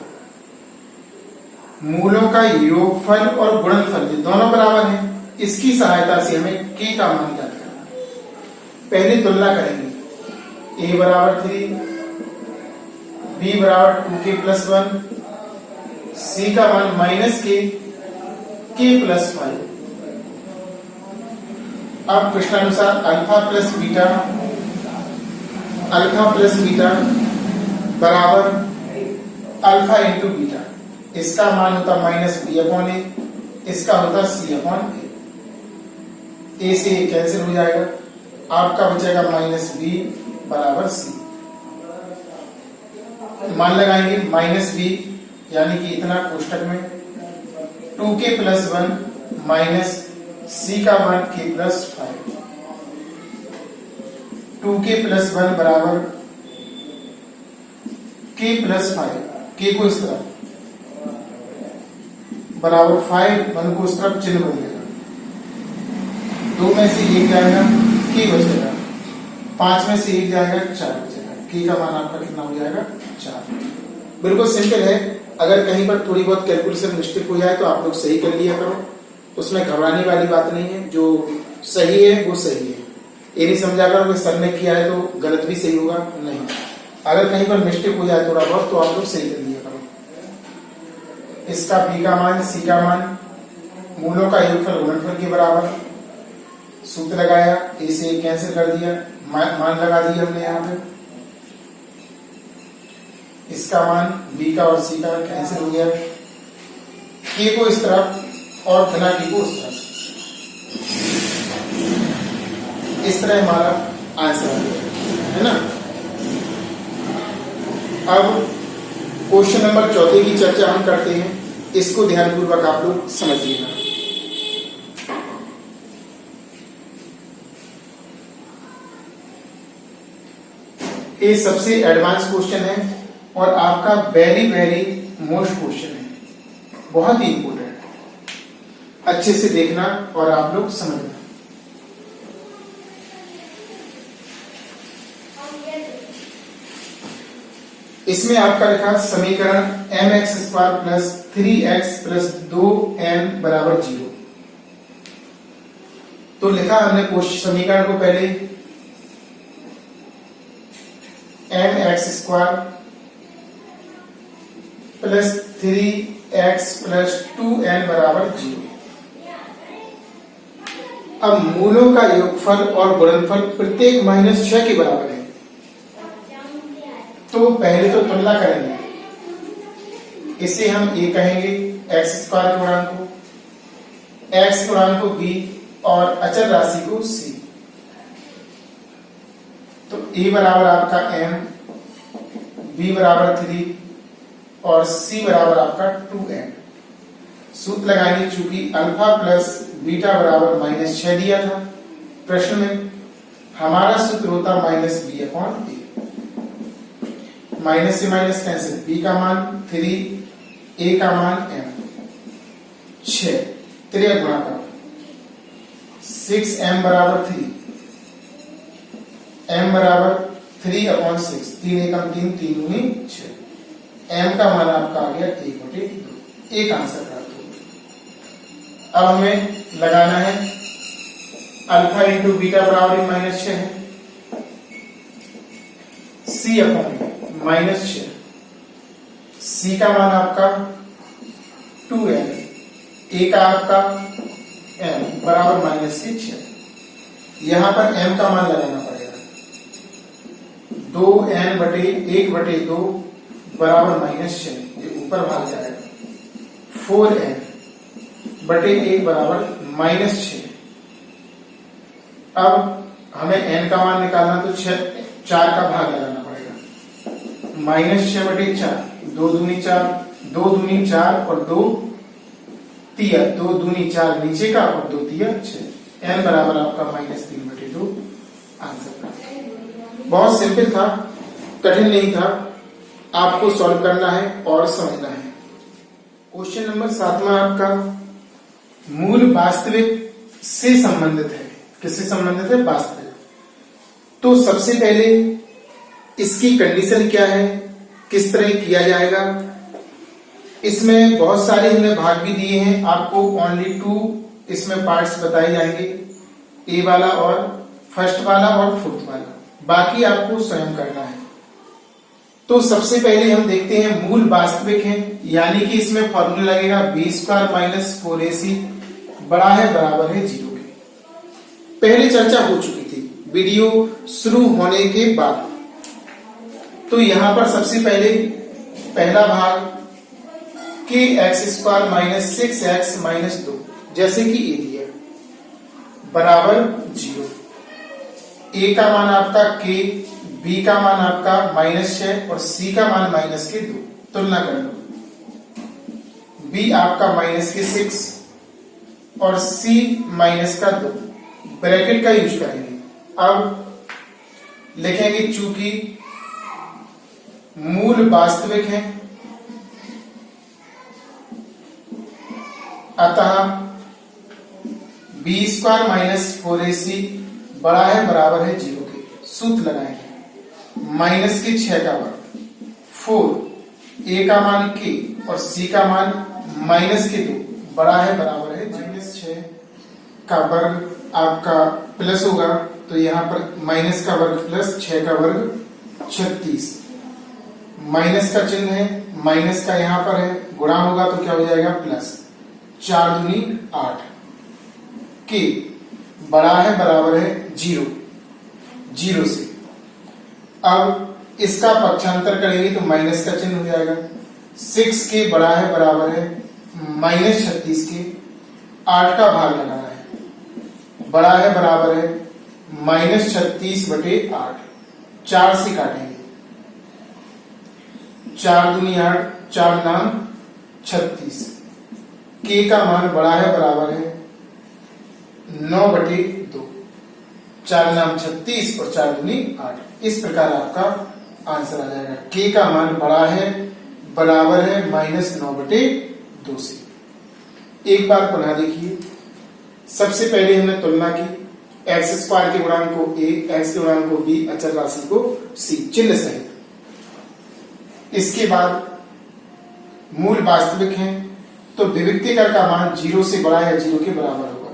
मूलों का योगफल और गुणनफल दोनों बराबर हैं, इसकी सहायता से हमें k का मान ज्ञात करना है। पहले तुलना करेंगे, A बराबर 3, B बराबर 2k+1, C का मान -k+5। अब प्रश्नानुसार अल्फा प्लस बीटा बराबर अल्फा इंटू बीटा, इसका मान होता -B/A, इसका होता C/A। ए से ए कैंसिल हो जाएगा, आपका बचेगा माइनस बी बराबर सी। मान लगाएंगे माइनस बी यानी कि इतना कोष्टक में 2k + 1 माइनस सी का मान k + 5, 2k + 1 बराबर k + 5, k को इस तरफ बराबर 5, 1 को इस तरफ चिन्ह बदलेगा, 2 में से 1 जाएगा k बचेगा, 5 में से 1 जाएगा 4 बचेगा, k का मान आपका कितना हो जाएगा 4। बिल्कुल सिंपल है। अगर कहीं पर थोड़ी बहुत कैलकुलेशन मिस्टेक हो जाए तो आप लोग सही कर लिया करो, उसमें घबराने वाली बात नहीं है, जो सही है वो सही है। ये नहीं समझा करो कि सर ने किया है तो गलत भी सही होगा, नहीं। अगर कहीं पर मिस्टेक हो जाए थोड़ा बहुत तो आप लोग सही कर लिया करो। इसका b का मान c का मान मूलों का योगफल गुणनफल के बराबर, सूत्र लगाया, a से a कैंसिल कर दिया, मान लगा दिया हमने यहाँ पे, इसका मान b का और c का कैंसिल हो गया, k को इस तरफ और धना k को उस तरफ, इस तरह हमारा आंसर आ गया है ना। अब क्वेश्चन नंबर 14 की चर्चा हम करते हैं, इसको ध्यानपूर्वक आप लोग समझिएगा। ये सबसे एडवांस क्वेश्चन है और आपका वेरी वेरी मोस्ट क्वेश्चन है, बहुत ही इंपॉर्टेंट, अच्छे से देखना और आप लोग समझना। इसमें आपका लिखा समीकरण mx² + 3x + 2n = 0। तो लिखा हमने समीकरण को पहले mx² + 3x + 2n = 0। अब मूलों का योगफल और गुणनफल प्रत्येक -6 के बराबर है, तो पहले तो तुलना करेंगे। इसे हम a कहेंगे, x² पूर्णांक को, x पूर्णांक को b और अचर राशि को c। तो a बराबर आपका m, b बराबर 3 और c बराबर आपका 2n। सूत्र लगाएंगे, चूंकि अल्फा प्लस बीटा बराबर -6 दिया था प्रश्न में, हमारा सूत्र होता -b/a। माइनस से माइनस कैंसिल, b का मान 3, a का मान m, 6 3 गुणा करो, 6m = 3, m = 3/6, 3 एकम 3, 3 दूनी 6, m का मान आपका आ गया 1/2। एक आंसर प्राप्त हो। अब हमें लगाना है अल्फा × बीटा बराबर -6 है, c/6, c का मान आपका 2n, a का आपका m बराबर -6। यहां पर m का मान लगाना पड़ेगा, 2n/1/2 बराबर -6, ये ऊपर भाग जाएगा, 4n/1 बराबर -6। अब हमें n का मान निकालना, तो 4 का भाग लगाना पड़ेगा, -6/4, 2 दूनी 4, 2 दूनी 4 और 2 तिया, 2 दूनी 4 नीचे का और 2 तिया 6, n बराबर आपका -3/2 आंसर। बहुत सिंपल था, कठिन नहीं था, आपको सॉल्व करना है और समझना है। क्वेश्चन नंबर 7वां आपका मूल वास्तविक से संबंधित है। किससे संबंधित है? वास्तविक। तो सबसे पहले इसकी कंडीशन क्या है, किस तरह किया जाएगा, इसमें बहुत सारे हमने भाग भी दिए हैं, आपको ओनली 2 इसमें पार्ट्स बताए जाएंगे, ए वाला और फर्स्ट वाला और फोर्थ वाला, बाकी आपको स्वयं करना है। तो सबसे पहले हम देखते हैं मूल वास्तविक है, यानी कि इसमें फॉर्मूला लगेगा b² - 4ac बड़ा है बराबर है 0 के। पहले चर्चा हो चुकी थी वीडियो शुरू होने के बाद। तो यहां पर सबसे पहले पहला भाग kx² - 6x - 2, जैसे कि ए दिया, बराबर 0। ए का मान आपका k, बी का मान आपका -6 और सी का मान -2। तुलना कर लो। बी आपका -6 और सी -2। ब्रैकेट का यूज करेंगे। अब लिखेंगे चूंकि मूल वास्तविक है अतः b² - 4ac बड़ा है बराबर है 0 के। सूत्र लगाएंगे -6 का वर्ग 4 a का मान k और c का मान -2 बड़ा है बराबर है -6 का वर्ग आपका प्लस होगा तो यहां पर माइनस का वर्ग प्लस 6 का वर्ग 36। माइनस का चिन्ह है, माइनस का यहां पर है, गुणा होगा तो क्या हो जाएगा प्लस 4 दूनी 8 के बड़ा है बराबर है 0 से। अब इसका पक्षांतर करेंगे तो माइनस का चिन्ह हो जाएगा। 6 के बड़ा है बराबर है -36 के। 8 का भाग लगाना है, बड़ा है बराबर है -36/8। 4 से काटेंगे, 4 दूनी 8, 4 नाम 36। के का मान बड़ा है बराबर है 9/2। 4 नाम 36 और 4 दूनी 8। इस प्रकार आपका आंसर आ जाएगा। के का मान बड़ा है बराबर है -9/2 से। एक बार पुनः देखिए। सबसे पहले हमने तुलना की x² के गुणांक को a, x के गुणांक को b, अचर राशि को c चिन्ह सहित। इसके बाद मूल वास्तविक हैं तो विविक्तिकर का मान 0 से बड़ा या 0 के बराबर होगा,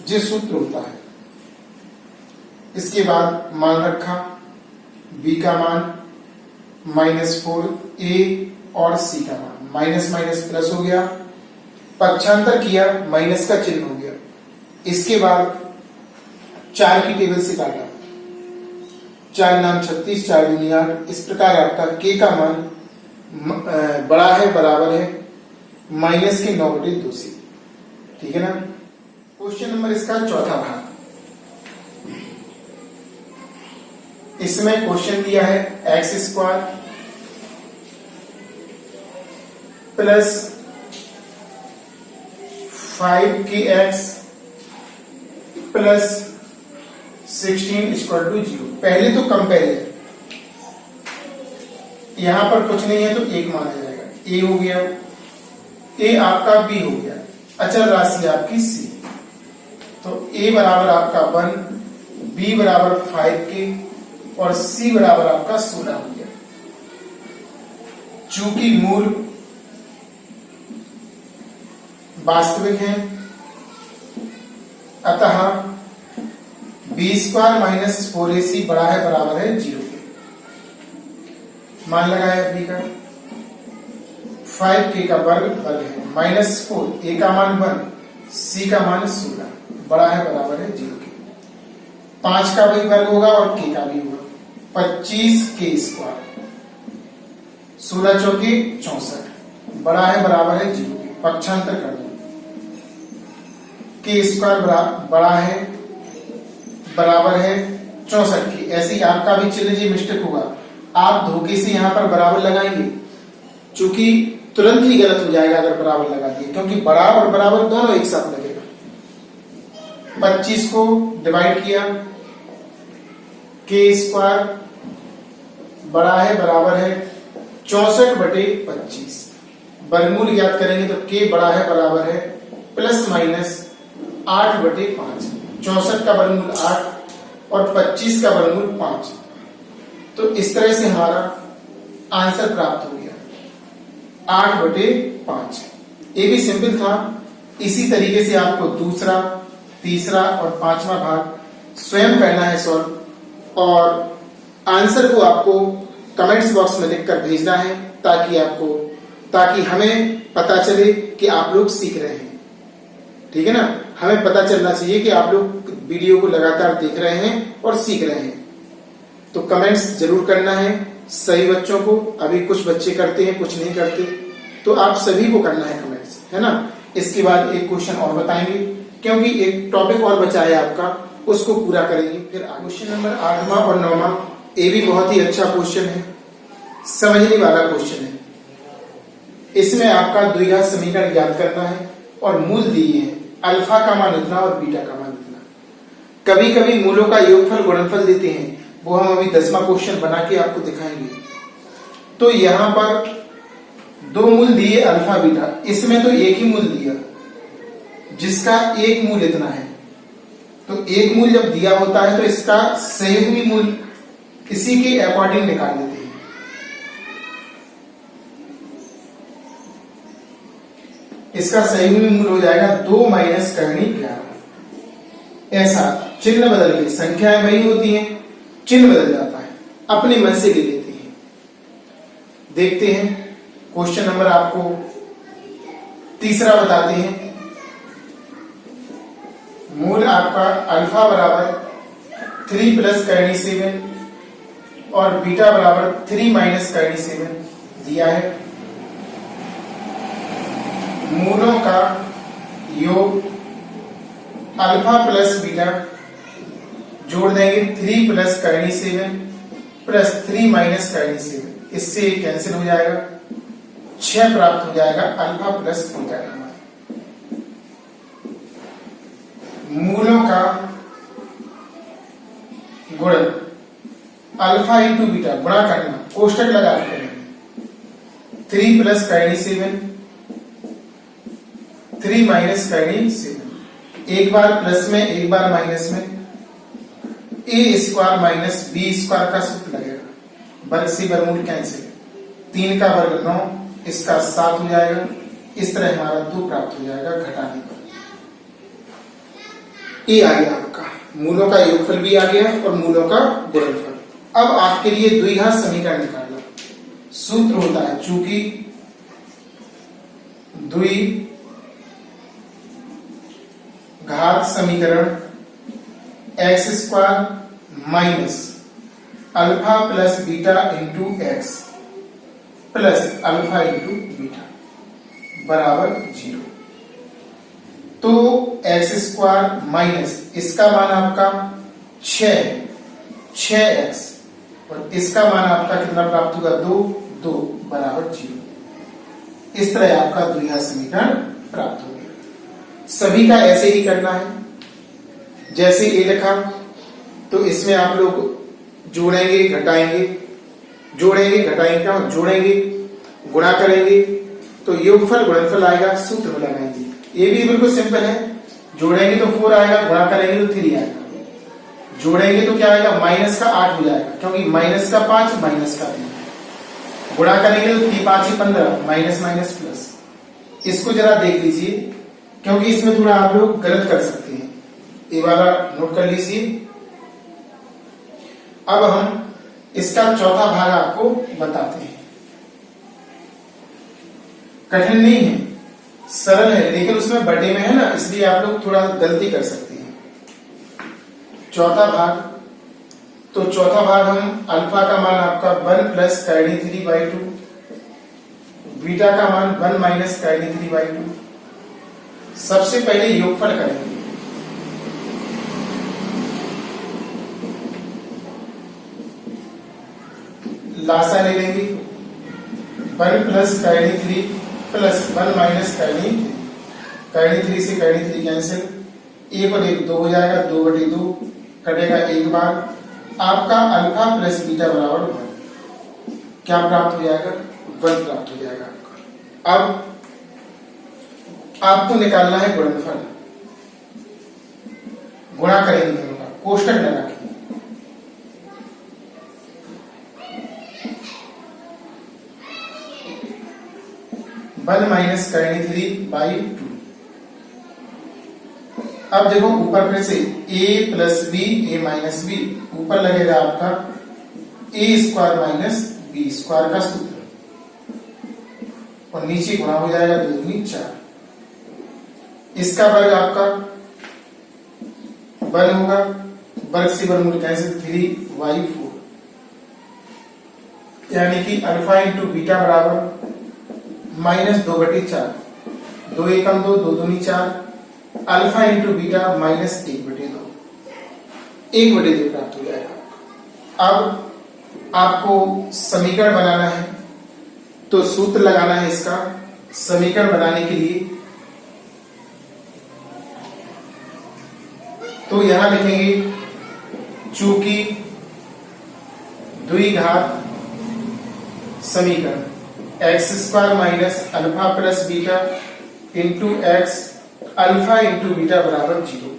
जो सूत्र होता है। इसके बाद मान रखा b का मान -4, a और c का मान माइनस प्लस हो गया। पक्षांतर किया, माइनस का चिन्ह हो गया। इसके बाद 4 की टेबल से काटा, 4 नाम 36, 4 दूनी 8। इस प्रकार आपका k का मान बड़ा है बराबर है -9/2 से। ठीक है ना। क्वेश्चन नंबर इसका चौथा भाग। इसमें क्वेश्चन दिया है x² प्लस 5kx प्लस 16 = 0। पहले तो कंपेरिजन, यहां पर कुछ नहीं है तो 1 माना जाएगा। a हो गया, a आपका b हो गया, अचर राशि आपकी c। तो a बराबर आपका 1, b बराबर 5k और c बराबर आपका 16 हो गया। चूंकि मूल वास्तविक है अतः b² - 4ac बड़ा है बराबर है 0 के। मान लगाया b का, 5k का वर्ग है -4, a का मान 1, c का मान 16 बड़ा है बराबर है 0 के। 5 का भी वर्ग होगा और k का भी होगा। 25k², 16 चौके 64 बड़ा है बराबर है 0 के। पक्षांतर कर दो, k² बड़ा है बराबर है 64 के। ऐसे ही आपका भी चिन्ह जी मिस्टेक होगा, आप धोखे से यहां पर बराबर लगाएंगे, चूंकि तुरंत ही गलत हो जाएगा अगर बराबर लगा दिए, क्योंकि बड़ा और बराबर दोनों एक साथ लगेगा। 25 को डिवाइड किया, k² बड़ा है बराबर है 64/25। वर्गमूल ज्ञात करेंगे तो k बड़ा है बराबर है ±8/5। 64 का वर्गमूल 8 और 25 का वर्गमूल 5। तो इस तरह से हमारा आंसर प्राप्त हो गया 8/5। ये भी सिंपल था। इसी तरीके से आपको दूसरा, तीसरा और 5वां भाग स्वयं करना है सॉल्व, और आंसर को आपको कमेंट्स बॉक्स में लिखकर भेजना है ताकि हमें पता चले कि आप लोग सीख रहे हैं। ठीक है ना। हमें पता चलना चाहिए कि आप लोग वीडियो को लगातार देख रहे हैं और सीख रहे हैं। तो कमेंट्स जरूर करना है सही बच्चों को। अभी कुछ बच्चे करते हैं, कुछ नहीं करते, तो आप सभी को करना है कमेंट्स, है ना। इसके बाद एक क्वेश्चन और बताएंगे क्योंकि एक टॉपिक और बचा है आपका, उसको पूरा करेंगे फिर क्वेश्चन नंबर 8वां और 9वां, ये भी बहुत ही अच्छा क्वेश्चन है, समझने वाला क्वेश्चन है। इसमें आपका द्विघात समीकरण ज्ञात करना है और मूल दिए हैं, अल्फा का मान इतना और बीटा का मान इतना। कभी कभी मूलों का योगफल गुणनफल देते हैं, वो हम अभी 10वां क्वेश्चन बना के आपको दिखाएंगे। तो यहां पर दो मूल दिए अल्फा बीटा, इसमें तो एक ही मूल दिया जिसका एक मूल इतना है। तो एक मूल जब दिया होता है तो इसका संयुग्मी मूल इसी के अकॉर्डिंग निकाल देते हैं। इसका संयुग्मी मूल हो जाएगा 2 माइनस करनी 11। ऐसा चिन्ह बदल के, संख्याएं वही होती हैं, चिन्ह बदल जाता है, अपने मन से ले लेते हैं। देखते हैं क्वेश्चन नंबर आपको तीसरा बताते हैं। मूल आपका अल्फा बराबर 3 प्लस करनी 7 और बीटा बराबर 3 माइनस करनी 7 दिया है। मूलों का योग अल्फा प्लस बीटा जोड़ देंगे 3 प्लस करनी 7 प्लस 3 माइनस करनी 7, इससे कैंसिल हो जाएगा, 6 प्राप्त हो जाएगा अल्फा प्लस बीटा का मान। मूलों का गुणन अल्फा इंटू बीटा, गुणा करना, कोष्टक लगा के करेंगे। 3 प्लस करनी 7 3 माइनस करनी 7, एक बार प्लस में एक बार माइनस में, ए स्क्वायर माइनस बी स्क्वायर का सूत्र लगेगा, वर्ग से वर्गमूल कैंसिल, 3 का वर्ग 9, इसका 7 हो जाएगा। इस तरह हमारा 2 प्राप्त हो जाएगा घटाने पर। ये आ गया आपका, मूलों का योगफल भी आ गया और मूलों का गुणनफल। अब आपके लिए द्विघात समीकरण निकालना सूत्र होता है, चूंकि द्विघात समीकरण x square minus alpha plus beta into x plus alpha into beta बराबर 0। तो एक्स स्क्वायर माइनस इसका मान आपका 6x और इसका मान आपका कितना प्राप्त होगा 2 बराबर 0। इस तरह आपका द्विघात समीकरण प्राप्त हो गया। सभी का ऐसे ही करना है, जैसे ये लिखा, तो इसमें आप लोग जोड़ेंगे घटाएंगे, जोड़ेंगे घटाएंगे, क्या जोड़ेंगे गुणा करेंगे तो योगफल गुणनफल आएगा, सूत्र में लगाएंगे। ये भी बिल्कुल सिंपल है, जोड़ेंगे तो 4 आएगा, गुणा करेंगे तो 3 आएगा। जोड़ेंगे तो क्या आएगा, माइनस का 8 हो जाएगा, क्योंकि माइनस का 5 माइनस का 3। गुणा करेंगे तो 3 5 15, माइनस माइनस प्लस। इसको जरा देख लीजिए, क्योंकि इसमें थोड़ा आप लोग गलत कर सकते हैं, ये वाला नोट कर लीजिए। अब हम इसका चौथा भाग आपको बताते हैं। कठिन नहीं है, सरल है, लेकिन उसमें बटे में है ना, इसलिए आप लोग थोड़ा गलती कर सकते हैं। चौथा भाग, तो चौथा भाग हम अल्फा का मान आपका 1 प्लस करनी 3/2, बीटा का मान 1 माइनस करनी 3/2। सबसे पहले योगफल करेंगे, लासा ले लेंगे, 1 प्लस करनी 3 प्लस 1 माइनस करनी 3 से करनी 3 कैंसिल, 1 और 1 2 हो जाएगा, 2/2 कटेगा एक बार। आपका अल्फा प्लस बीटा बराबर 1, क्या प्राप्त हो जाएगा 1 प्राप्त हो जाएगा आपका। अब आपको निकालना है गुणनफल, गुणा करेंगे दोनों का, कोष्टक लगा के। वन माइनस करनी 3/2। अब देखो ऊपर फिर से a plus b, a minus b, ऊपर लगेगा आपका a square minus b square का सूत्र, और नीचे गुणा हो जाएगा 2 दूनी 4। इसका वर्ग आपका 1 होगा, वर्ग से वर्गमूल कैंसिल, 3/4, यानी कि अल्फा इंटू बीटा बराबर -2/4, 2 एकम 2, 2 दूनी 4, अल्फा इंटू बीटा माइनस 1/2, 1/2 प्राप्त हो जाएगा। अब आपको समीकरण बनाना है, तो सूत्र लगाना है इसका। समीकरण बनाने के लिए तो यहां लिखेंगे चूंकि द्विघात समीकरण x square minus alpha plus beta into x alpha into beta बराबर 0।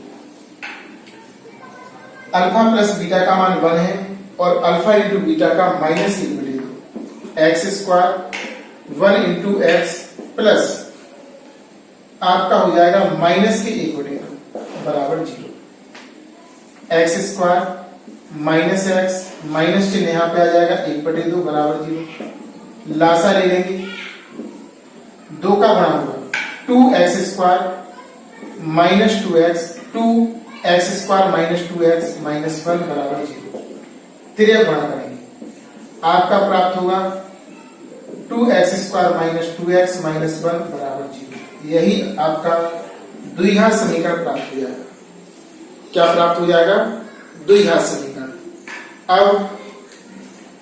अल्फा प्लस बीटा का मान 1 है और अल्फा इंटू बीटा का minus 1/2। X square 1 into x plus आपका हो जाएगा माइनस के 1/2 बराबर 0। X square minus x, minus चिन्ह यहां पे आ जाएगा 1/2 बराबर 0। लासा ले लेंगे, 2 का गुणा होगा 2x square minus 2x, 2x square minus 2x minus 1 बराबर 0। तिर्यक गुणा करेंगे, आपका प्राप्त होगा 2x square minus 2x minus 1 बराबर 0। यही आपका द्विघात समीकरण प्राप्त हो जाएगा। क्या प्राप्त हो जाएगा? द्विघात समीकरण। अब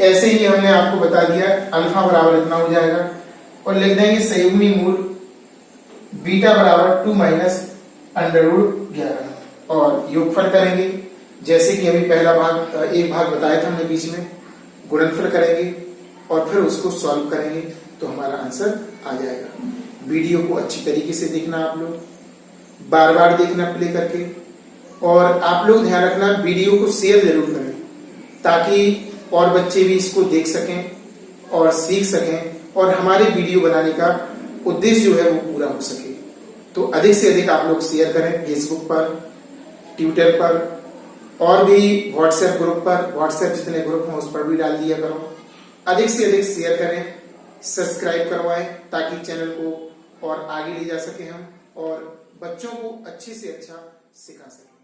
ऐसे ही हमने आपको बता दिया अल्फा बराबर इतना हो जाएगा और लिख देंगे संयुग्मी मूल बीटा बराबर 2 माइनस √11 और योगफल करेंगे। जैसे कि अभी पहला भाग एक भाग बताया था हमने बीच में, गुणनफल करेंगे और फिर उसको सॉल्व करेंगे तो हमारा आंसर आ जाएगा। वीडियो को अच्छी तरीके से देखना, आप लोग बार बार देखना प्ले करके, और आप लोग ध्यान रखना वीडियो को शेयर जरूर करें ताकि और बच्चे भी इसको देख सकें और सीख सकें और हमारे वीडियो बनाने का उद्देश्य जो है वो पूरा हो सके। तो अधिक से अधिक आप लोग शेयर करें, फेसबुक पर, ट्विटर पर और भी व्हाट्सएप ग्रुप पर, व्हाट्सएप जितने ग्रुप हैं उस पर भी डाल दिया करो। अधिक से अधिक शेयर करें, सब्सक्राइब करवाएं ताकि चैनल को और आगे ले जा सके हम और बच्चों को अच्छे से अच्छा सिखा सकें।